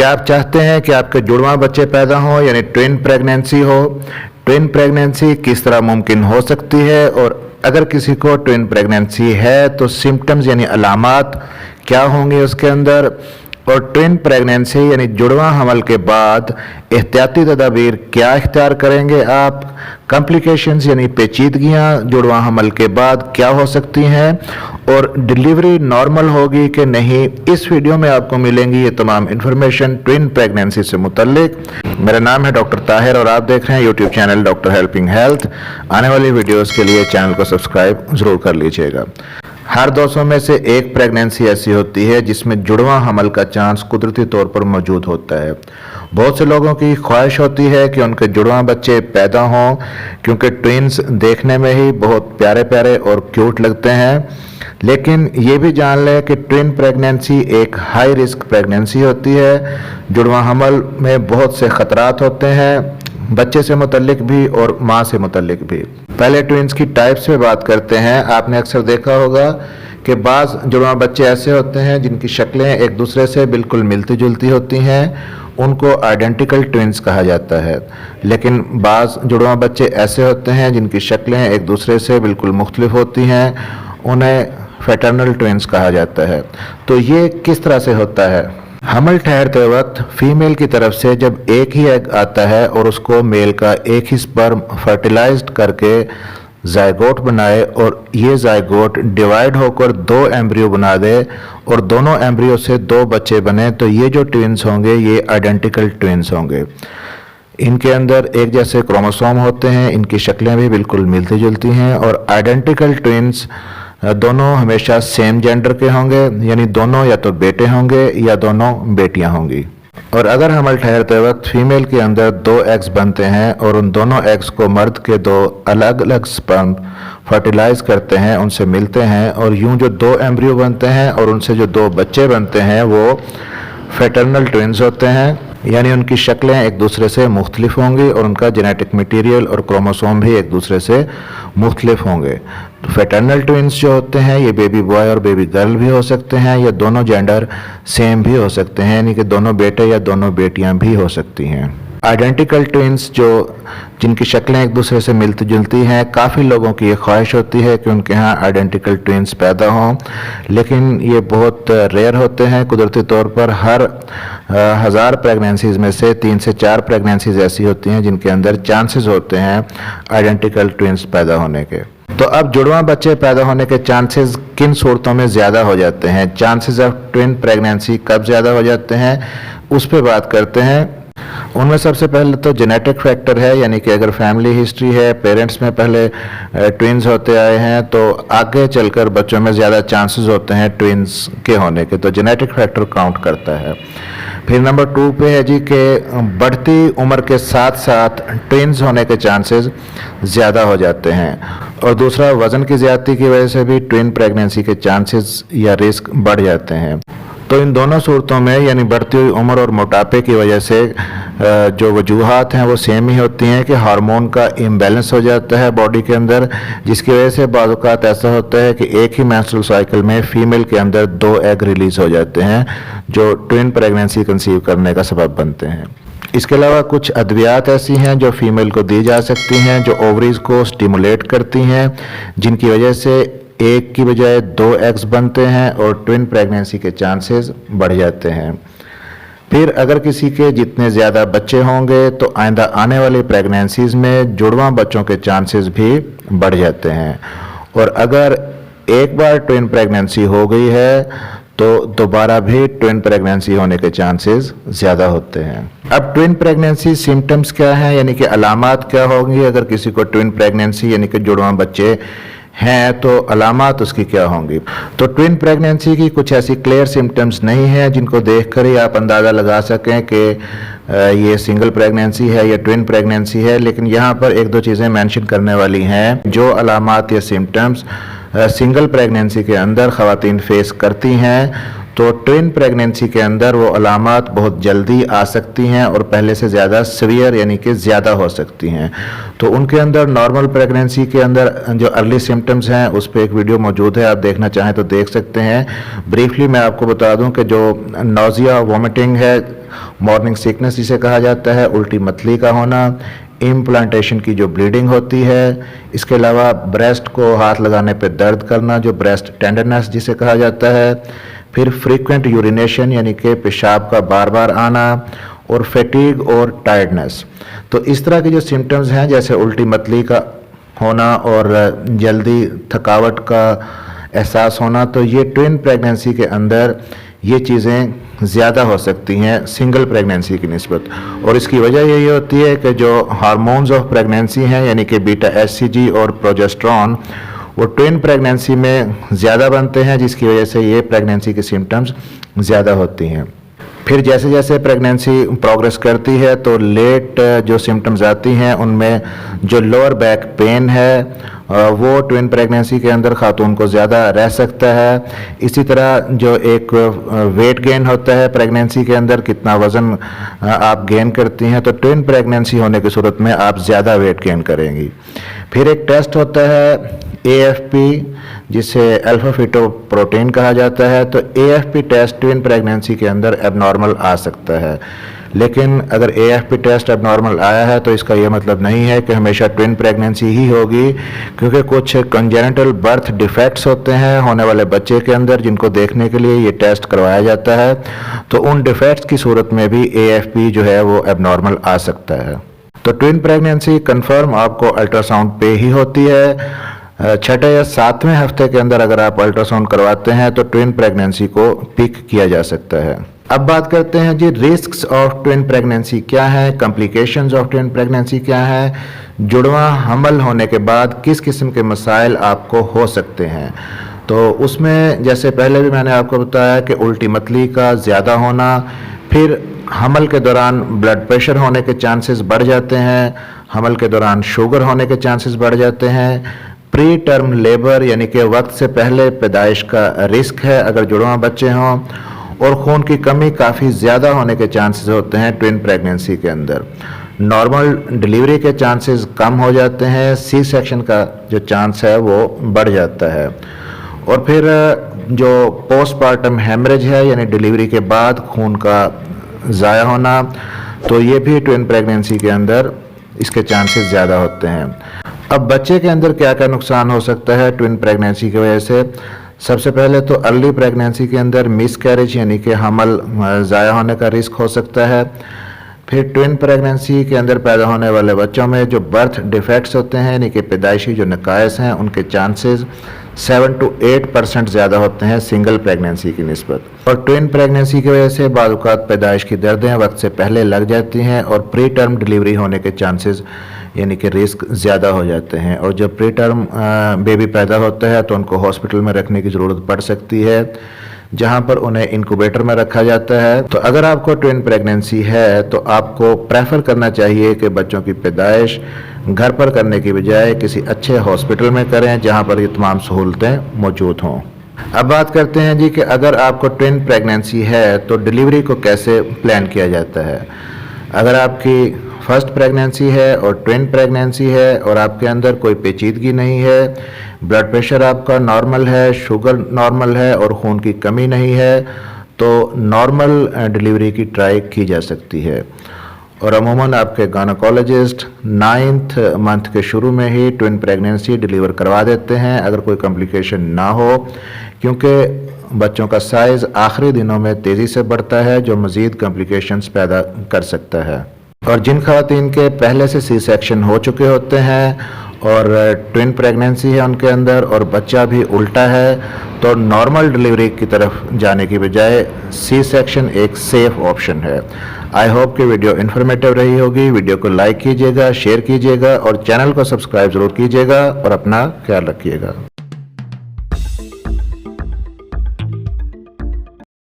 क्या आप चाहते हैं कि आपके जुड़वां बच्चे पैदा हों यानी ट्विन प्रेगनेंसी हो? ट्विन प्रेगनेंसी किस तरह मुमकिन हो सकती है, और अगर किसी को ट्विन प्रेगनेंसी है तो सिम्टम्स यानी अलामात क्या होंगे उसके अंदर, और ट्विन प्रेगनेंसी यानी जुड़वां हमल के बाद एहतियाती तदाबीर क्या इख्तियार करेंगे आप, कॉम्प्लिकेशंस यानी पेचीदगियाँ जुड़वां हमल के बाद क्या हो सकती हैं, और डिलीवरी नॉर्मल होगी कि नहीं, इस वीडियो में आपको मिलेंगी ये तमाम इन्फॉर्मेशन ट्विन प्रेगनेंसी से मुतल्लिक। मेरा नाम है डॉक्टर ताहिर और आप देख रहे हैं YouTube channel doctor helping health. आने वाली वीडियोस के लिए चैनल को सब्सक्राइब ज़रूर कर लीजिएगा। हर 200 में से एक प्रेगनेंसी ऐसी होती है जिसमें जुड़वां हमल का चांस कुदरती तौर पर मौजूद होता है। बहुत से लोगों की ख्वाहिश होती है कि उनके जुड़वां बच्चे पैदा हों, क्योंकि ट्विन्स देखने में ही बहुत प्यारे प्यारे और क्यूट लगते हैं। लेकिन ये भी जान लें कि ट्विन प्रेगनेंसी एक हाई रिस्क प्रेगनेंसी होती है। जुड़वां हमल में बहुत से ख़तरात होते हैं, बच्चे से मुतल्लिक भी और माँ से मुतल्लिक भी। पहले ट्विन्स की टाइप्स पे बात करते हैं। आपने अक्सर देखा होगा कि बाज़ जुड़वां बच्चे ऐसे होते हैं जिनकी शक्लें एक दूसरे से बिल्कुल मिलती जुलती होती हैं, उनको आइडेंटिकल ट्विन्स कहा जाता है। लेकिन बाज़ जुड़वां बच्चे ऐसे होते हैं जिनकी शक्लें एक दूसरे से बिल्कुल मुख्तलिफ होती हैं, उन्हें फैटर्नल ट्विन्स कहा जाता है। तो ये किस तरह से होता है? हमल ठहरते वक्त फीमेल की तरफ से जब एक ही एग आता है और उसको मेल का एक ही स्पर्म फर्टिलाइज्ड करके जायगोट बनाए और ये जायगोट डिवाइड होकर 2 एम्ब्रियो बना दे और दोनों एम्ब्रियो से 2 बच्चे बने, तो ये जो ट्विन्स होंगे ये आइडेंटिकल ट्विन्स होंगे। इनके अंदर एक जैसे क्रोमोसोम होते हैं, इनकी शक्लें भी बिल्कुल मिलती जुलती हैं, और आइडेंटिकल ट्विन्स दोनों हमेशा सेम जेंडर के होंगे, यानी दोनों या तो बेटे होंगे या दोनों बेटियां होंगी। और अगर हमल ठहरते वक्त फीमेल के अंदर 2 एग्स बनते हैं और उन दोनों एग्स को मर्द के 2 अलग अलग स्पर्म फर्टिलाइज करते हैं, उनसे मिलते हैं, और यूं जो 2 एम्ब्रियो बनते हैं और उनसे जो 2 बच्चे बनते हैं वो फैटर्नल ट्विन्स होते हैं, यानी उनकी शक्लें एक दूसरे से मुख्तलिफ होंगी और उनका जेनेटिक मटीरियल और क्रोमोसोम भी एक दूसरे से मुख्तलिफ होंगे। तो फैटर्नल ट्विन्स जो होते हैं ये बेबी बॉय और बेबी गर्ल भी हो सकते हैं, या दोनों जेंडर सेम भी हो सकते हैं, यानी कि दोनों बेटे या दोनों बेटियां भी हो सकती हैं। आइडेंटिकल ट्विन्स जिनकी शक्लें एक दूसरे से मिलती जुलती हैं, काफ़ी लोगों की ये ख्वाहिश होती है कि उनके यहाँ आइडेंटिकल ट्विन्स पैदा हों, लेकिन ये बहुत रेयर होते हैं। कुदरती तौर पर हर 1000 प्रेगनेंसीज में से 3 से 4 प्रेगनेंसीज ऐसी होती हैं जिनके अंदर चांसेस होते हैं आइडेंटिकल ट्विन्स पैदा होने के। तो अब जुड़वां बच्चे पैदा होने के चांसेस किन सूरतों में ज़्यादा हो जाते हैं, चांसेस ऑफ ट्विन प्रेगनेंसी कब ज़्यादा हो जाते हैं, उस पर बात करते हैं। उनमें सबसे पहले तो जेनेटिक फैक्टर है, यानी कि अगर फैमिली हिस्ट्री है, पेरेंट्स में पहले ट्विन्स होते आए हैं, तो आगे चलकर बच्चों में ज़्यादा चांसेस होते हैं ट्विन्स के होने के, तो जेनेटिक फैक्टर काउंट करता है। फिर नंबर 2 पे है जी कि बढ़ती उम्र के साथ साथ ट्विन्स होने के चांसेस ज़्यादा हो जाते हैं, और दूसरा वज़न की ज़्यादती की वजह से भी ट्विन प्रेगनेंसी के चांसेस या रिस्क बढ़ जाते हैं। तो इन दोनों सूरतों में, यानी बढ़ती हुई उम्र और मोटापे की वजह से जो वजूहात हैं वो सेम ही होती हैं कि हार्मोन का इम्बैलेंस हो जाता है बॉडी के अंदर, जिसकी वजह से बाज़ औक़ात ऐसा होता है कि एक ही मेंस्ट्रुअल साइकिल में फीमेल के अंदर 2 एग रिलीज़ हो जाते हैं जो ट्विन प्रेगनेंसी कंसीव करने का सबब बनते हैं। इसके अलावा कुछ अद्वियात ऐसी हैं जो फीमेल को दी जा सकती हैं जो ओवरीज को स्टिमुलेट करती हैं, जिनकी वजह से एक की बजाय 2 एग्स बनते हैं और ट्विन प्रेगनेंसी के चांसेस बढ़ जाते हैं। फिर अगर किसी के जितने ज़्यादा बच्चे होंगे तो आइंदा आने वाली प्रेगनेंसीज में जुड़वां बच्चों के चांसेस भी बढ़ जाते हैं, और अगर एक बार ट्विन प्रेगनेंसी हो गई है तो दोबारा भी ट्विन प्रेगनेंसी होने के चांसेस ज़्यादा होते हैं। अब ट्विन प्रेगनेंसी सिम्टम्स क्या हैं, यानी कि अलामात क्या होंगी अगर किसी को ट्विन प्रेगनेंसी यानी कि जुड़वां बच्चे हैं, तो अलामात उसकी क्या होंगी। तो ट्विन प्रेगनेंसी की कुछ ऐसी क्लियर सिम्टम्स नहीं हैं जिनको देखकर ही आप अंदाज़ा लगा सकें कि ये सिंगल प्रेगनेंसी है या ट्विन प्रेगनेंसी है, लेकिन यहाँ पर 1-2 चीज़ें मेंशन करने वाली हैं। जो अलामात या सिम्टम्स सिंगल प्रेगनेंसी के अंदर ख़वातीन फेस करती हैं, तो ट्विन प्रेगनेंसी के अंदर वो अलामात बहुत जल्दी आ सकती हैं और पहले से ज़्यादा सीवियर यानी कि ज़्यादा हो सकती हैं। तो उनके अंदर नॉर्मल प्रेगनेंसी के अंदर जो अर्ली सिम्टम्स हैं उस पर एक वीडियो मौजूद है, आप देखना चाहें तो देख सकते हैं। ब्रीफली मैं आपको बता दूं कि जो नौजिया वॉमिटिंग है, मॉर्निंग सिकनेस जिसे कहा जाता है, उल्टी मतली का होना, इम्प्लांटेशन की जो ब्लीडिंग होती है, इसके अलावा ब्रेस्ट को हाथ लगाने पे दर्द करना जो ब्रेस्ट टेंडरनेस जिसे कहा जाता है, फिर फ्रीक्वेंट यूरिनेशन यानी कि पेशाब का बार बार आना, और फैटीग और टायर्डनेस। तो इस तरह के जो सिम्टम्स हैं जैसे उल्टी मतली का होना और जल्दी थकावट का एहसास होना, तो ये ट्विन प्रेगनेंसी के अंदर ये चीज़ें ज़्यादा हो सकती हैं सिंगल प्रेगनेंसी की निस्बत। और इसकी वजह यही होती है कि जो हार्मोन्स ऑफ प्रेगनेंसी हैं यानी कि बीटा एचसीजी और प्रोजेस्टेरॉन वो ट्विन प्रेगनेंसी में ज़्यादा बनते हैं, जिसकी वजह से ये प्रेगनेंसी की सिम्टम्स ज़्यादा होती हैं। फिर जैसे जैसे प्रेगनेंसी प्रोग्रेस करती है तो लेट जो सिम्टम्स आती हैं उनमें जो लोअर बैक पेन है वो ट्विन प्रेगनेंसी के अंदर खातून को ज़्यादा रह सकता है। इसी तरह जो एक वेट गेन होता है प्रेगनेंसी के अंदर, कितना वज़न आप गेन करती हैं, तो ट्विन प्रेगनेंसी होने की सूरत में आप ज़्यादा वेट गेन करेंगी। फिर एक टेस्ट होता है AFP जिसे अल्फा फीटोप्रोटीन कहा जाता है। तो AFP टेस्ट ट्विन प्रेगनेंसी के अंदर एबनॉर्मल आ सकता है, लेकिन अगर AFP टेस्ट एबनॉर्मल आया है तो इसका यह मतलब नहीं है कि हमेशा ट्विन प्रेगनेंसी ही होगी, क्योंकि कुछ कंजेनिटल बर्थ डिफेक्ट्स होते हैं होने वाले बच्चे के अंदर जिनको देखने के लिए ये टेस्ट करवाया जाता है। तो उन डिफेक्ट्स की सूरत में भी AFP जो है वो एबनॉर्मल आ सकता है। तो ट्विन प्रेगनेंसी कंफर्म आपको अल्ट्रासाउंड पे ही होती है। छठे या सातवें हफ्ते के अंदर अगर आप अल्ट्रासाउंड करवाते हैं तो ट्विन प्रेगनेंसी को पिक किया जा सकता है। अब बात करते हैं जी रिस्क्स ऑफ ट्विन प्रेगनेंसी क्या है, कॉम्प्लिकेशंस ऑफ ट्विन प्रेगनेंसी क्या है, जुड़वा हमल होने के बाद किस किस्म के मसाइल आपको हो सकते हैं। तो उसमें जैसे पहले भी मैंने आपको बताया कि उल्टी मतली का ज़्यादा होना, फिर हमल के दौरान ब्लड प्रेशर होने के चांसेस बढ़ जाते हैं, हमल के दौरान शुगर होने के चांसेस बढ़ जाते हैं, प्री टर्म लेबर यानी कि वक्त से पहले पैदाइश का रिस्क है अगर जुड़वा बच्चे हों, और खून की कमी काफ़ी ज़्यादा होने के चांसेस होते हैं ट्विन प्रेगनेंसी के अंदर। नॉर्मल डिलीवरी के चांसेस कम हो जाते हैं, सी सेक्शन का जो चांस है वो बढ़ जाता है। और फिर जो पोस्टमार्टम हेमरेज है यानी डिलीवरी के बाद खून का ज़ाया होना, तो ये भी ट्विन प्रेगनेंसी के अंदर इसके चांसेस ज़्यादा होते हैं। अब बच्चे के अंदर क्या क्या नुकसान हो सकता है ट्विन प्रेगनेंसी की वजह से। सबसे पहले तो अर्ली प्रेगनेंसी के अंदर मिसकैरेज यानी कि हमल ज़ाया होने का रिस्क हो सकता है। फिर ट्विन प्रेगनेंसी के अंदर पैदा होने वाले बच्चों में जो बर्थ डिफेक्ट्स होते हैं यानी कि पैदाइशी जो नकायस हैं उनके चांसेस 7 to 8% ज़्यादा होते हैं सिंगल प्रेगनेंसी की निस्बत। और ट्विन प्रेगनेंसी की वजह से बाद औक़ात पैदाइश की दर्दें वक्त से पहले लग जाती हैं और प्री टर्म डिलीवरी होने के चांसेस यानी कि रिस्क ज़्यादा हो जाते हैं। और जब प्री टर्म बेबी पैदा होता है तो उनको हॉस्पिटल में रखने की ज़रूरत पड़ सकती है, जहां पर उन्हें इंक्यूबेटर में रखा जाता है। तो अगर आपको ट्विन प्रेगनेंसी है तो आपको प्रेफर करना चाहिए कि बच्चों की पैदाइश घर पर करने की बजाय किसी अच्छे हॉस्पिटल में करें जहां पर ये तमाम सहूलतें मौजूद हों। अब बात करते हैं जी कि अगर आपको ट्विन प्रेगनेंसी है तो डिलीवरी को कैसे प्लान किया जाता है। अगर आपकी फर्स्ट प्रेगनेंसी है और ट्विन प्रेगनेंसी है और आपके अंदर कोई पेचीदगी नहीं है, ब्लड प्रेशर आपका नॉर्मल है, शुगर नॉर्मल है और खून की कमी नहीं है, तो नॉर्मल डिलीवरी की ट्राई की जा सकती है। और अमूमन आपके गायनेकोलॉजिस्ट 9th मंथ के शुरू में ही ट्विन प्रेगनेंसी डिलीवर करवा देते हैं अगर कोई कॉम्प्लिकेशन ना हो, क्योंकि बच्चों का साइज़ आखिरी दिनों में तेज़ी से बढ़ता है जो मज़ीद कॉम्प्लिकेशंस पैदा कर सकता है। और जिन ख़वातीन के पहले से सी सेक्शन हो चुके होते हैं और ट्विन प्रेगनेंसी है उनके अंदर और बच्चा भी उल्टा है, तो नॉर्मल डिलीवरी की तरफ जाने की बजाय सी सेक्शन एक सेफ ऑप्शन है। आई होप कि वीडियो इन्फॉर्मेटिव रही होगी। वीडियो को लाइक कीजिएगा, शेयर कीजिएगा और चैनल को सब्सक्राइब ज़रूर कीजिएगा और अपना ख्याल रखिएगा।